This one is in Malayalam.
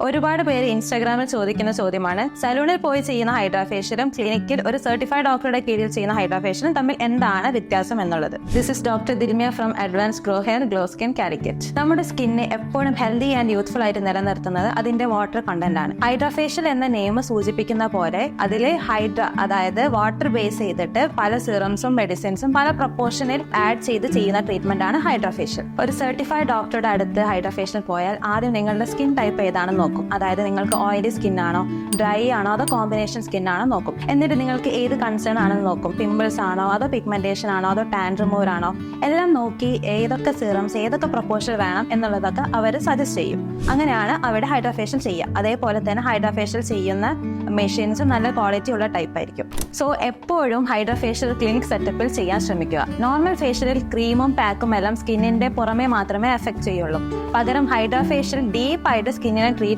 ഒരുപാട് പേര് ഇൻസ്റ്റാഗ്രാമിൽ ചോദിക്കുന്ന ചോദ്യമാണ്, സലൂണിൽ പോയി ചെയ്യുന്ന ഹൈഡ്രാഫേഷ്യലും ക്ലിനിക്കിൽ ഒരു സർട്ടിഫൈഡ് ഡോക്ടറുടെ കീഴിൽ ചെയ്യുന്ന ഹൈഡ്രാഫേഷ്യലും തമ്മിൽ എന്താണ് വ്യത്യാസം എന്നുള്ളത്. This is doctor Dilmiya from advance grow hair glow skin Calicut. നമ്മുടെ സ്കിന്നെ എപ്പോഴും ഹെൽത്തി ആൻഡ് യൂത്ത്ഫുൾ ആയിട്ട് നിലനിർത്തുന്നത് അതിന്റെ വാട്ടർ കണ്ടന്റ് ആണ്. ഹൈഡ്രാഫേഷ്യൽ എന്ന നെയിം സൂചിപ്പിക്കുന്ന പോലെ അതിലെ ഹൈഡ്ര, അതായത് വാട്ടർ ബേസ് ചെയ്തിട്ട് പല സിറംസും മെഡിസിൻസും പല പ്രപ്പോർഷനിൽ ആഡ് ചെയ്ത് ചെയ്യുന്ന ട്രീറ്റ്മെന്റ് ആണ് ഹൈഡ്രാഫേഷ്യൽ. ഒരു സർട്ടിഫൈഡ് ഡോക്ടറുടെ അടുത്ത് ഹൈഡ്രാഫേഷ്യൽ പോയാൽ ആദ്യം നിങ്ങളുടെ സ്കിൻ ടൈപ്പ് ഏതാണെന്ന് നോക്കും. അതായത് നിങ്ങൾക്ക് ഓയിലി സ്കിൻ ആണോ, ഡ്രൈ ആണോ, അതോ കോമ്പിനേഷൻ സ്കിൻ ആണോ നോക്കും. എന്നിട്ട് നിങ്ങൾക്ക് ഏത് കൺസേൺ ആണെന്ന് നോക്കും. പിമ്പിൾസ് ആണോ, അതോ പിഗ്മെന്റേഷൻ ആണോ, അതോ ടാൻ റിമൂവർ ആണോ, എല്ലാം നോക്കി ഏതൊക്കെ സിറംസ് ഏതൊക്കെ പ്രപ്പോർഷൻ വേണം എന്നുള്ളതൊക്കെ അവർ സജസ്റ്റ് ചെയ്യും. അങ്ങനെയാണ് അവിടെ ഹൈഡ്രാഫേഷ്യൽ ചെയ്യുക. അതേപോലെ തന്നെ ഹൈഡ്രാഫേഷ്യൽ ചെയ്യുന്ന മെഷീൻസും നല്ല ക്വാളിറ്റി ഉള്ള ടൈപ്പ് ആയിരിക്കും. സോ എപ്പോഴും ഹൈഡ്രാഫേഷ്യൽ ക്ലിനിക് സെറ്റപ്പിൽ ചെയ്യാൻ ശ്രമിക്കുക. നോർമൽ ഫേഷ്യലിൽ ക്രീമും പാക്കും എല്ലാം സ്കിന്നിന്റെ പുറമെ മാത്രമേ എഫക്ട് ചെയ്യുള്ളൂ. പകരം ഹൈഡ്രാഫേഷ്യൽ ഡീപ്പായിട്ട് സ്കിന്നിനെ ട്രീറ്റ്